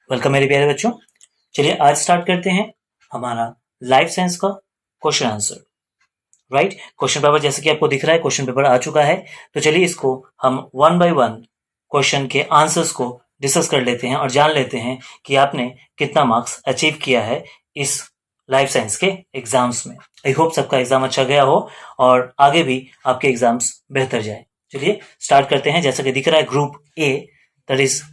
Welcome मेरे प्यारे बच्चों। चलिए आज स्टार्ट करते हैं हमारा लाइफ साइंस का question answer. Right, question paper जैसे कि आपको दिख रहा है क्वेश्चन पेपर आ चुका है। तो चलिए इसको हम वन बाय वन क्वेश्चन के आंसर्स को डिस्कस कर लेते हैं और जान लेते हैं कि आपने कितना मार्क्स अचीव किया है इस लाइफ साइंस के एग्जाम्स में। आई होप सबका एग्जाम अच्छा गया हो और आगे भी आपके एग्जाम्स बेहतर जाए। चलिए स्टार्ट करते हैं। जैसा कि दिख रहा है group A, that is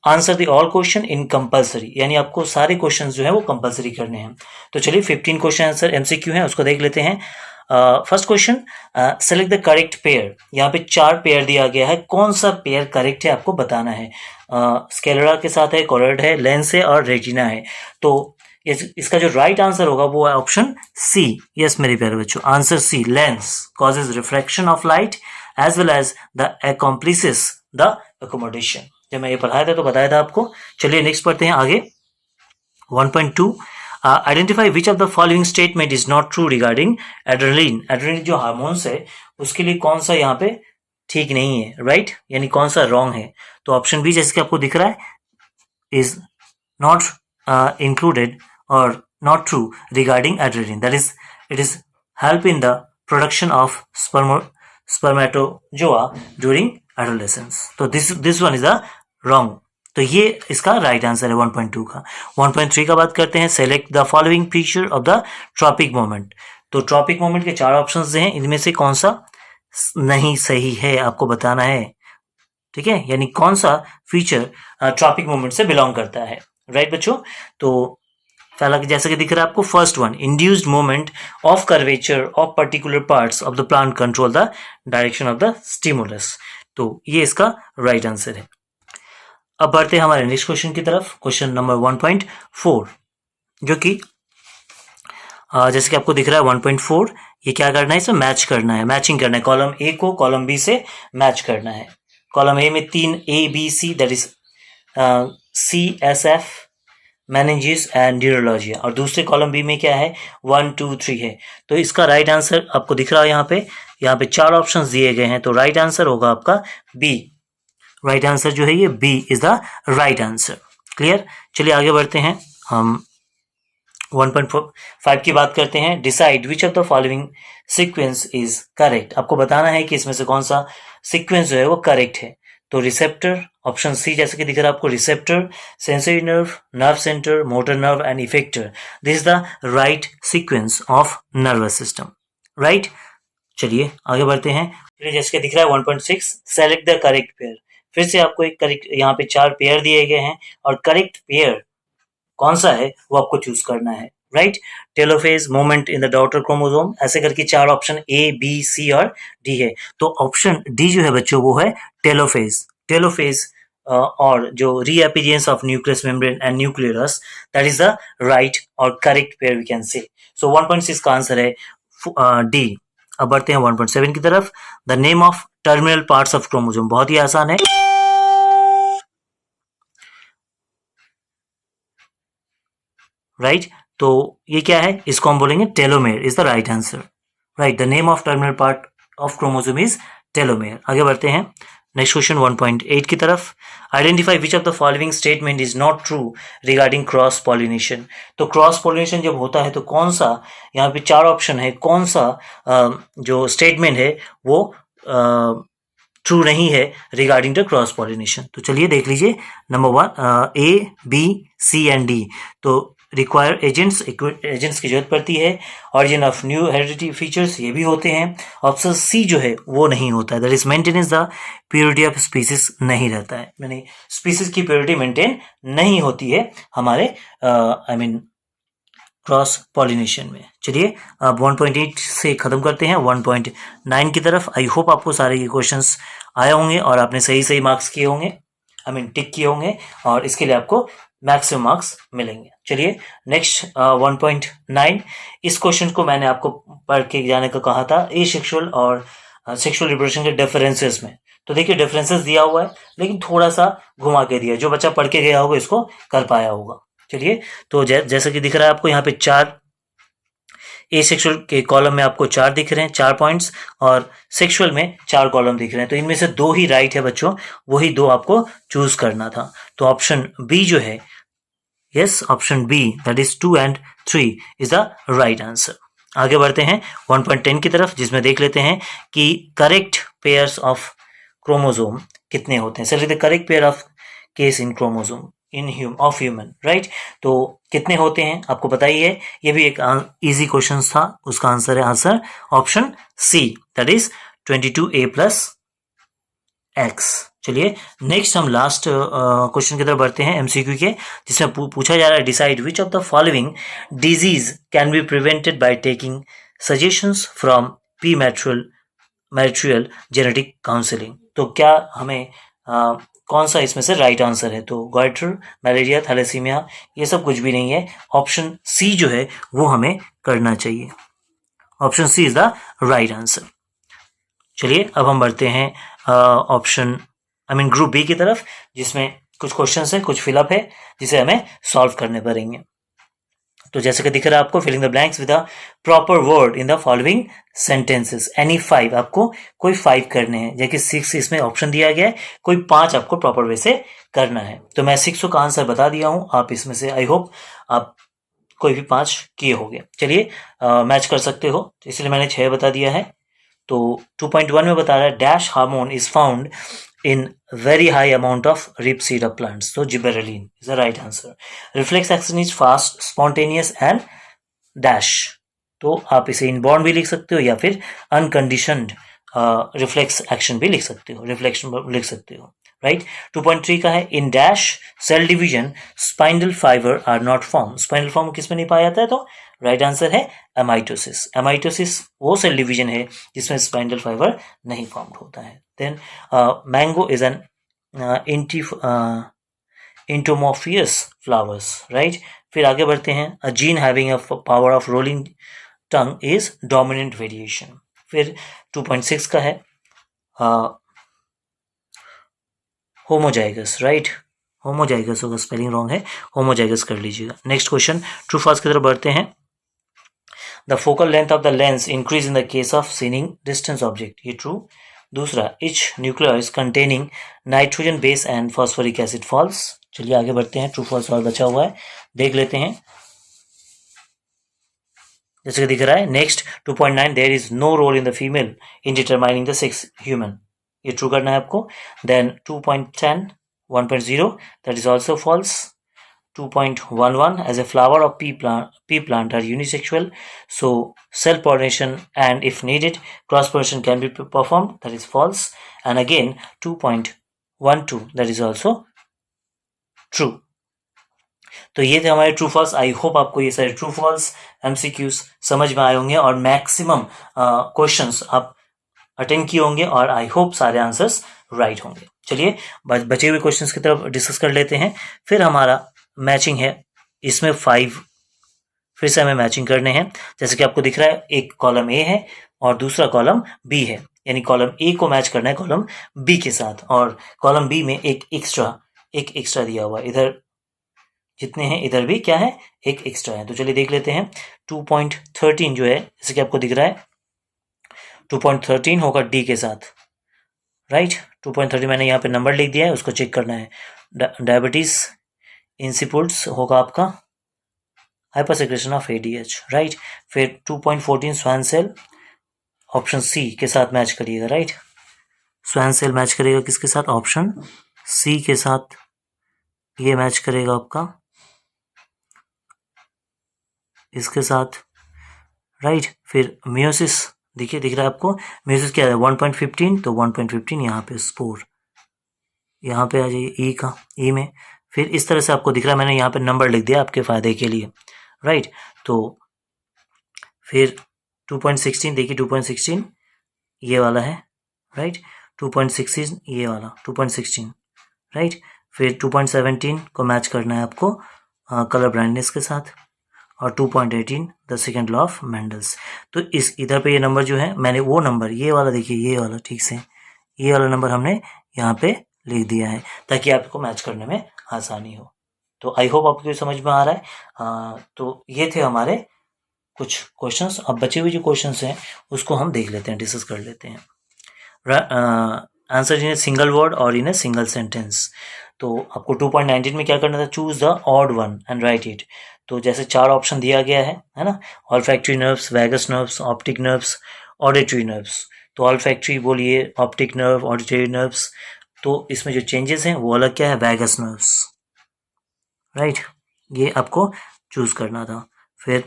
answer the all question in compulsory, यानी आपको सारे क्वेश्चंस जो है वो कंपलसरी करने हैं। तो चलिए 15 क्वेश्चन आंसर एमसीक्यू हैं, उसको देख लेते हैं। First question, select the correct pair. यहाँ पे 4 पेयर दिया गया है, कौन सा पेयर करेक्ट है आपको बताना है। स्केलेरा के साथ है, कोरॉइड है, लेंस है और रेटिना है। तो इसका जो राइट आंसर होगा वो है ऑप्शन सी। यस मेरे प्यारे बच्चों, answer C, lens causes refraction of light as well as the accomplices the accommodation। जब मैं ये पढ़ाया था तो बताया था आपको। चलिए नेक्स्ट पढ़ते हैं आगे। 1.2, identify which of the following statement is not true regarding adrenaline. Adrenaline जो हार्मोन्स है उसके लिए कौन सा यहाँ पे ठीक नहीं है, राइट, यानी कौन सा रॉन्ग है। तो ऑप्शन बी जैसे कि आपको दिख रहा है इज नॉट इंक्लूडेड और not true regarding adrenaline, that is it is help in the production of spermatozoa during adolescence। तो this one is the wrong. तो ये इसका राइट आंसर है 1.2 का। 1.3 का बात करते हैं। Select the following feature of the tropic moment. तो ट्रॉपिक मोमेंट के 4 ऑप्शंस हैं, इनमें से कौन सा नहीं सही है आपको बताना है। ठीक है, यानी कौन सा फीचर ट्रॉपिक मोमेंट से बिलोंग करता है। राइट बच्चों, तो पहला जैसा कि दिख रहा है आपको, first one, induced moment of curvature of particular parts of the plant control the direction of the stimulus. तो ये इसका राइट आंसर है। अब बढ़ते हैं हमारे नेक्स्ट क्वेश्चन की तरफ, क्वेश्चन नंबर 1.4, जो कि जैसे कि आपको दिख रहा है 1.4, ये क्या करना है, इसमें मैच करना है, मैचिंग करना है। कॉलम ए को कॉलम बी से मैच करना है। कॉलम ए में 3 ABC, that is CSF, meninges and neuralgia, और दूसरे कॉलम बी में क्या है 1 2 3 है। तो इसका राइट आंसर आपको दिख रहा है यहाँ पे 4 ऑप्शंस दिए गए हैं, तो राइट आंसर होगा आपका बी। राइट आंसर जो है ये B is the right answer. Clear. चलिए आगे बढ़ते हैं, हम 1.5 की बात करते हैं। Decide which of the following sequence is correct. आपको बताना है कि इसमें से कौन सा सीक्वेंस जो है वो करेक्ट है। तो रिसेप्टर, ऑप्शन सी जैसे कि दिख रहा है आपको, receptor, sensory nerve, nerve centre, motor nerve and effector, this is the right sequence of nervous system. Right, चलिए आगे बढ़ते हैं। जैसे कि दिख रहा है 1.6, सेलेक्ट द करेक्ट पेयर। फिर से आपको एक करेक्ट, यहाँ पे 4 पेयर दिए गए हैं और करेक्ट पेयर कौन सा है वो आपको चूज करना है। Right, telophase, moment in the daughter chromosome, ऐसे करके 4 ऑप्शन ए बी सी और डी है। तो ऑप्शन डी जो है बच्चों वो है टेलोफेज। टेलोफेज और जो reappearance of nucleus membrane and nucleus, that is the right और correct pair we can say. So 1.6 का आंसर है डी। अब बढ़ते हैं 1.7 की तरफ। The name of terminal parts of chromosome, बहुत ही आसान है। राइट, तो ये क्या है, इसको हम बोलेंगे telomere is the right answer. Right, the name of terminal part of chromosome is telomere. आगे बढ़ते हैं नेक्स्ट क्वेश्चन 1.8 की तरफ। Identify which of the following statement is not true regarding cross pollination. तो क्रॉस पॉलिनेशन जब होता है तो कौन सा, यहाँ पे 4 ऑप्शन है, कौन सा जो स्टेटमेंट है वो ट्रू नहीं है रिगार्डिंग द क्रॉस पॉलिनेशन। तो चलिए देख लीजिए, number 1 A B C and D. तो रिक्वायर एजेंट्स की जरूरत पड़ती है। Origin of new heredity features, ये भी होते हैं। ऑप्शन सी जो है वो नहीं होता है, that is maintenance the purity of species नहीं रहता है, यानी स्पीसीज की प्योरिटी मेंटेन नहीं होती है हमारे क्रॉस पॉलिनेशन में। चलिए अब 1.8 से खत्म करते हैं 1.9 की तरफ। आई होप आपको सारे ये क्वेश्चंस आए होंगे और आपने सही मार्क्स किए होंगे, टिक किए होंगे, और इसके लिए आपको मैक्सिमम मार्क्स मिलेंगे। चलिए नेक्स्ट 1.9, इस क्वेश्चन को मैंने आपको पढ़ के जाने को कहा था, ए सेक्सुअल और सेक्सुअल रिप्रोडक्शन के डिफरेंसेस में। तो देखिए डिफरेंसेस दिया हुआ है लेकिन थोड़ा सा घुमा के दिया, जो बच्चा पढ़ के गया होगा इसको कर पाया होगा। चलिए, तो जैसा कि दिख रहा है आपको यहाँ पे 4 ए सेक्सुअल के कॉलम में आपको 4 दिख रहे हैं, 4 पॉइंट्स, और सेक्सुअल में 4 कॉलम दिख रहे हैं। तो इनमें से 2 ही राइट है बच्चों, वही 2 आपको चूज करना था। तो ऑप्शन बी जो है yes, option B that is 2 and 3 is the right answer. आगे बढ़ते हैं 1.10 की तरफ, जिसमें देख लेते हैं कि करेक्ट पेयर्स ऑफ क्रोमोसोम कितने होते हैं। Select the correct pair of case in chromosome in of human, right. तो कितने होते हैं आपको पता ही है, ये भी एक इजी क्वेश्चन था। उसका आंसर है answer option see that is 22a+x। चलिए नेक्स्ट हम लास्ट क्वेश्चन की तरफ बढ़ते हैं एमसीक्यू के, जिसमें पूछा जा रहा है decide which of the following disease can be prevented by taking suggestions from material genetic counselling. तो क्या हमें कौन सा इसमें से राइट आंसर है? तो गॉइटर, मलेरिया, थैलेसीमिया, ये सब कुछ भी नहीं है। ऑप्शन सी जो है वो हमें करना चाहिए। Option C is the right answer. चलिए अब हम बढ़ते हैं ऑप्शन ग्रुप बी की तरफ, जिसमें कुछ क्वेश्चंस हैं, कुछ फिलअप है, जिसे हमें सॉल्व करने पड़ेंगे। तो जैसे कि दिख रहा है आपको, filling the blanks with the proper word in the following sentences, any 5, आपको कोई 5 करने हैं, जैसे 6 इसमें ऑप्शन दिया गया है, कोई 5 आपको प्रॉपर वे से करना है। तो मैं 6 का आंसर बता दिया हूं, आप इसमें से आई होप आप कोई भी 5 किए होंगे। चलिए मैच कर सकते हो, इसलिए मैंने 6 बता दिया है। तो 2.1 में बता रहा है dash hormone is found in very high amount of rapeseed of plants. So gibberellin is the right answer. Reflex action is fast, spontaneous and dash. तो आप इसे इनबॉर्न भी लिख सकते हो या फिर अनकंडीशनड रिफ्लेक्स एक्शन भी लिख सकते हो, रिफ्लेक्शन लिख सकते हो, राइट। 2.3 का है in dash cell division spinal fibre are not form. Spinal form किसमें नहीं पाया जाता है? तो राइट आंसर है एमाइटोसिस। एमाइटोसिस वो सेल डिवीजन है जिसमें स्पाइनल फाइबर नहीं फॉर्म होता है। Then mango is an entomophious flowers, right. फिर आगे बढ़ते हैं, a gene having a power of rolling tongue is dominant variation. फिर 2.6 का है होमोजाइगस, राइट। होमोजाइगस होगा, स्पेलिंग रॉन्ग है, होमोजाइगस कर लीजिएगा। नेक्स्ट क्वेश्चन ट्रू फॉल्स की तरफ बढ़ते हैं। The focal length of the lens increase in the case of seeing distance object, ये ट्रू। दूसरा, each nucleus containing nitrogen base and phosphoric acid, false. चलिए आगे बढ़ते हैं, ट्रू फॉल्स और बचा हुआ है, देख लेते हैं। जैसे कि दिख रहा है next 2.9 there is no role in the female in determining the sex human, ये ट्रू करना है आपको। Then 2.10 1.0 that is also false. 2.11 as a flower of pea plant are unisexual, so cell pollination and if needed cross pollination can be performed, that is false. And again 2.12 that is also true. तो ये थे हमारे true false. I hope आपको ये सारे true false MCQs समझ में आए होंगे और मैक्सिमम क्वेश्चंस आप अटेंड किए होंगे और आई होप सारे आंसर्स राइट होंगे। चलिए बचे हुए क्वेश्चंस की तरफ डिस्कस कर लेते हैं। फिर हमारा मैचिंग है, इसमें 5 फिर से हमें मैचिंग करने हैं। जैसे कि आपको दिख रहा है, एक कॉलम ए है और दूसरा कॉलम बी है, यानी कॉलम ए को मैच करना है कॉलम बी के साथ, और कॉलम बी में एक एक्स्ट्रा दिया हुआ है। इधर जितने हैं इधर भी क्या है, एक एक्स्ट्रा है। तो चलिए देख लेते हैं। 2.13 जो है, जैसे कि आपको दिख रहा है 2.13 होगा डी के साथ, राइट। 2.13 मैंने यहाँ पे नंबर लिख दिया है, उसको चेक करना है। डायबिटीज इंसिपुल्स होगा आपका हाइपरसेक्रेशन ऑफ एडीएच, राइट। फिर 2.14 स्वान सेल, ऑप्शन सी के साथ मैच करिएगा, राइट। स्वान सेल मैच करेगा किसके साथ? ऑप्शन सी के साथ, ये मैच करेगा आपका इसके साथ, राइट। फिर मियोसिस देखिए, दिख रहा है आपको मियोसिस क्या है 1.15, तो 1.15 यहाँ पे स्पोर, यहाँ पे आ जाइए ई का, ई में। फिर इस तरह से आपको दिख रहा है, मैंने यहाँ पे नंबर लिख दिया आपके फायदे के लिए, राइट। तो फिर 2.16 देखिए, 2.16 ये वाला है, राइट। 2.16 ये वाला 2.16, राइट। फिर 2.17 को मैच करना है आपको कलर ब्लाइंडनेस के साथ, और 2.18 the second law of Mendel's. तो इस इधर पे ये नंबर जो है, मैंने वो नंबर ये वाला देखिए, ये वाला ठीक से ये वाला नंबर हमने यहाँ पे लिख दिया है ताकि आपको मैच करने में आसानी हो। तो आई होप आपको समझ में आ रहा है। तो ये थे हमारे कुछ क्वेश्चंस। अब बचे हुए जो क्वेश्चंस हैं उसको हम देख लेते हैं, डिस्कस कर लेते हैं। Answer in a single word और इन ए सिंगल सेंटेंस। तो आपको 2.19 में क्या करना था, choose the odd one and write it. तो जैसे 4 ऑप्शन दिया गया है ना, olfactory nerves, vagus nerves, optic nerves, auditory nerves. तो ऑल्फैक्टरी बोलिए, ऑप्टिक नर्व, ऑडिटरी नर्व्स। तो इसमें जो चेंजेस हैं वो अलग क्या है, वैगस नर्व्स, राइट। ये आपको चूज करना था। फिर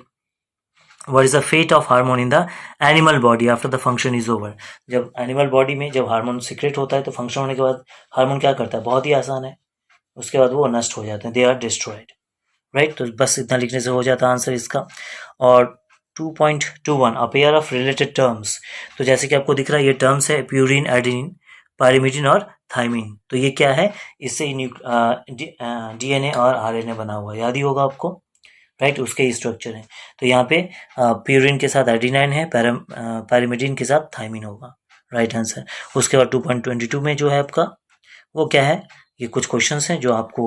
what is the fate of hormone in the animal body after the function is over. जब एनिमल बॉडी में जब हार्मोन सीक्रेट होता है तो फंक्शन होने के बाद हार्मोन क्या करता है, बहुत ही आसान है, उसके बाद वो नष्ट हो जाते हैं, दे आर डिस्ट्रॉयड, राइट। तो बस इतना लिखने से हो जाता है आंसर इसका। और 2.21 a pair of related terms. तो जैसे कि आपको दिख रहा है ये टर्म्स है प्यूरिन, एडेनिन, पायरिमिडिन और थाइमिन। तो ये क्या है, इससे डीएनए और आरएनए बना हुआ है, याद ही होगा आपको, राइट। उसके ही स्ट्रक्चर है। तो यहाँ पे प्यूरिन के साथ एडिनाइन है, पायरिमिडिन के साथ थाइमिन होगा, राइट आंसर। उसके बाद 2.22 में जो है आपका वो क्या है, ये कुछ क्वेश्चंस हैं जो आपको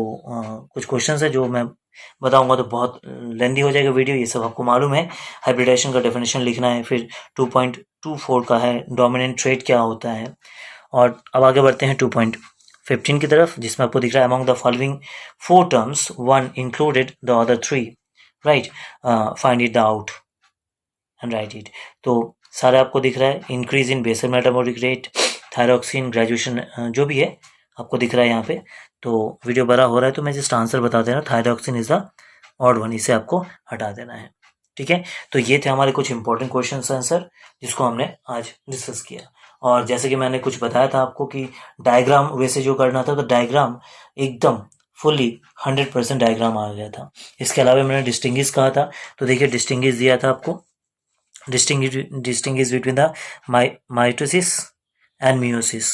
कुछ क्वेश्चंस हैं जो मैं बताऊंगा तो बहुत लेंदी हो जाएगा वीडियो, ये सब आपको मालूम है। हाइब्रिडाइजेशन का डेफिनेशन लिखना है। फिर 2.24 का है डोमिनेंट ट्रेट क्या होता है। और अब आगे बढ़ते हैं 2.15 की तरफ, जिसमें आपको दिख रहा है among the following 4 terms one included the other 3, right, find it out and write it. तो सारे आपको दिख रहा है, increase in basal metabolic rate, thyroxine, graduation, जो भी है आपको दिख रहा है यहाँ पे। तो वीडियो बड़ा हो रहा है तो मैं जस्ट आंसर बता दे रहा हूँ, thyroxine is the odd one, इसे आपको हटा देना है, ठीक है। तो ये थे हमारे कुछ इंपॉर्टेंट क्वेश्चन आंसर जिसको हमने आज डिस्कस किया। और जैसे कि मैंने कुछ बताया था आपको कि डायग्राम वैसे जो करना था, तो डायग्राम एकदम फुल्ली 100% डायग्राम आ गया था। इसके अलावा मैंने डिस्टिंग्विश कहा था, तो देखिए डिस्टिंग्विश दिया था आपको, distinguish between the mitosis and meiosis,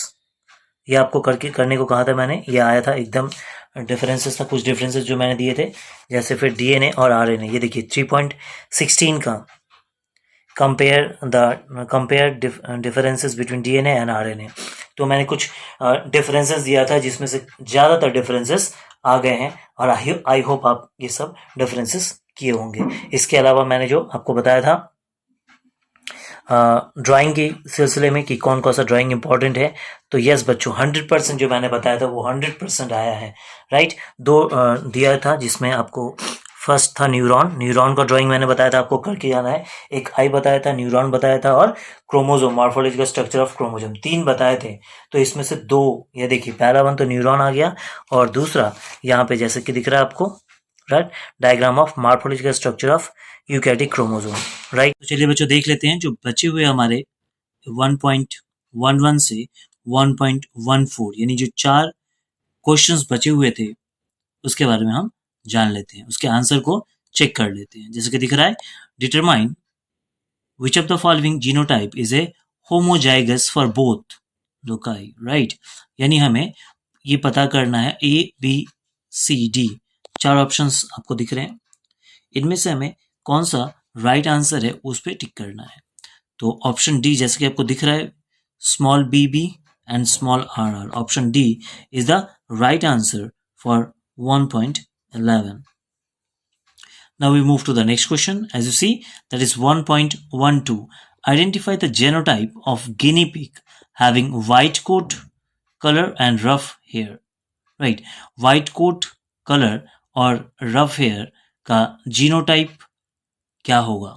ये आपको करने को कहा था मैंने, ये आया था एकदम डिफरेंसेस था, कुछ डिफरेंसेस जो मैंने दिए थे। जैसे फिर डीएनए और आरएनए, ये देखिए 3.16 का compare differences between DNA and RNA. तो मैंने कुछ डिफरेंसेस दिया था जिसमें से ज़्यादातर डिफरेंसेस आ गए हैं, और आई होप आप ये सब डिफरेंसेस किए होंगे। इसके अलावा मैंने जो आपको बताया था ड्राइंग के सिलसिले में कि कौन कौन सा ड्राइंग इंपॉर्टेंट है, तो यस बच्चों 100% जो मैंने बताया था वो 100% आया है, राइट। 2 दिया था जिसमें आपको फर्स्ट था न्यूरॉन का ड्राइंग मैंने बताया था आपको करके जाना है। एक आई बताया था, न्यूरॉन बताया था, और chromosome, morphological structure of chromosome, 3 बताए थे। तो इसमें से 2, ये देखिए पहला वन तो न्यूरॉन आ गया, और दूसरा यहाँ पे जैसे कि दिख रहा है आपको, right, diagram of morphological structure of eukaryotic chromosome, right. तो चलिए बच्चों देख लेते हैं जो बचे हुए हमारे 1.11 से 1.14 यानी जो 4 क्वेश्चंस बचे हुए थे उसके बारे में हम जान लेते हैं, उसके आंसर को चेक कर लेते हैं। जैसे कि दिख रहा है, determine which of the following genotype is a homozygous for both loci, right. यानी हमें ये पता करना है, ABCD 4 ऑप्शंस आपको दिख रहे हैं, इनमें से हमें कौन सा राइट आंसर है उस पर टिक करना है। तो ऑप्शन डी जैसे कि आपको दिख रहा है, small BB and small RR, option D is the right answer for 1.11. Now we move to the next question. As you see, that is 1.12. Identify the genotype of guinea pig having white coat color and rough hair. Right, white coat color और rough hair का genotype क्या होगा,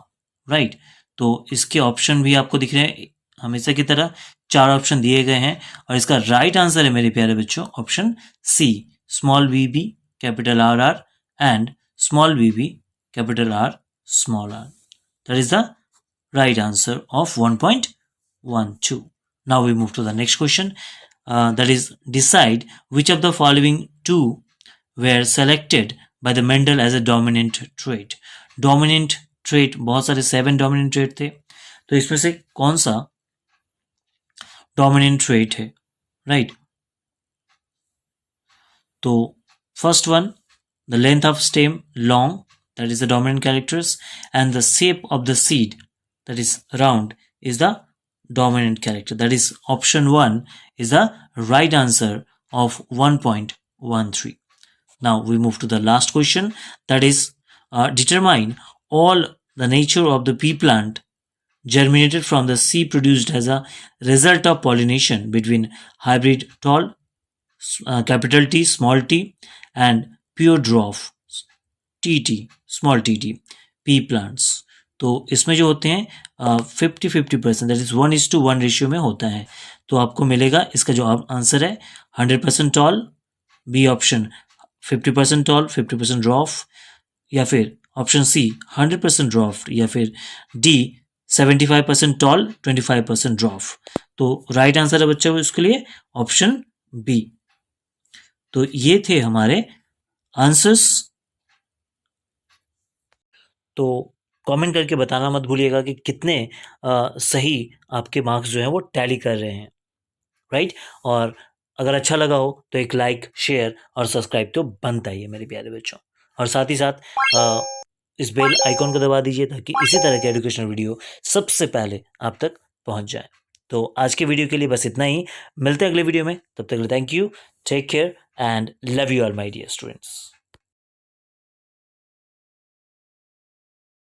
right. तो इसके option भी आपको दिख रहे हैं, हमेशा की तरह 4 ऑप्शन दिए गए हैं, और इसका राइट आंसर है मेरे प्यारे बच्चों option C, small BB capital RR and small BB capital R small r. That is the right answer of 1.12. Now we move to the next question. That is, decide which of the following 2 were selected by the Mendel as a dominant trait. Dominant trait बहुत सारे 7 dominant trait थे, तो इसमें से कौन सा dominant trait है, right? तो first one, the length of stem long, that is the dominant characters, and the shape of the seed, that is round, is the dominant character. That is option 1 is the right answer of 1.13. Now we move to the last question, that is determine all the nature of the pea plant germinated from the seed produced as a result of pollination between hybrid tall capital T small T and pure ड्रॉफ T small T P plants. तो इसमें जो होते हैं 50-50% that is 1:1 ratio में होता है। तो आपको मिलेगा इसका जो आंसर है 100% tall, B option 50% tall 50% dwarf, या फिर ऑप्शन सी 100% ड्रॉफ, या फिर डी 75% टॉल 25% ड्रॉफ। तो राइट आंसर है बच्चों इसके लिए ऑप्शन बी। तो ये थे हमारे आंसर्स। तो कमेंट करके बताना मत भूलिएगा कि कितने सही आपके मार्क्स जो हैं वो टैली कर रहे हैं, राइट। और अगर अच्छा लगा हो तो एक लाइक, शेयर और सब्सक्राइब तो बनता ही है मेरे प्यारे बच्चों। और साथ ही साथ इस बेल आइकॉन को दबा दीजिए ताकि इसी तरह के एजुकेशनल वीडियो सबसे पहले आप तक पहुंच जाए। तो आज के वीडियो के लिए बस इतना ही, मिलते हैं अगले वीडियो में। तब तक thank you, take care and love you all my dear students.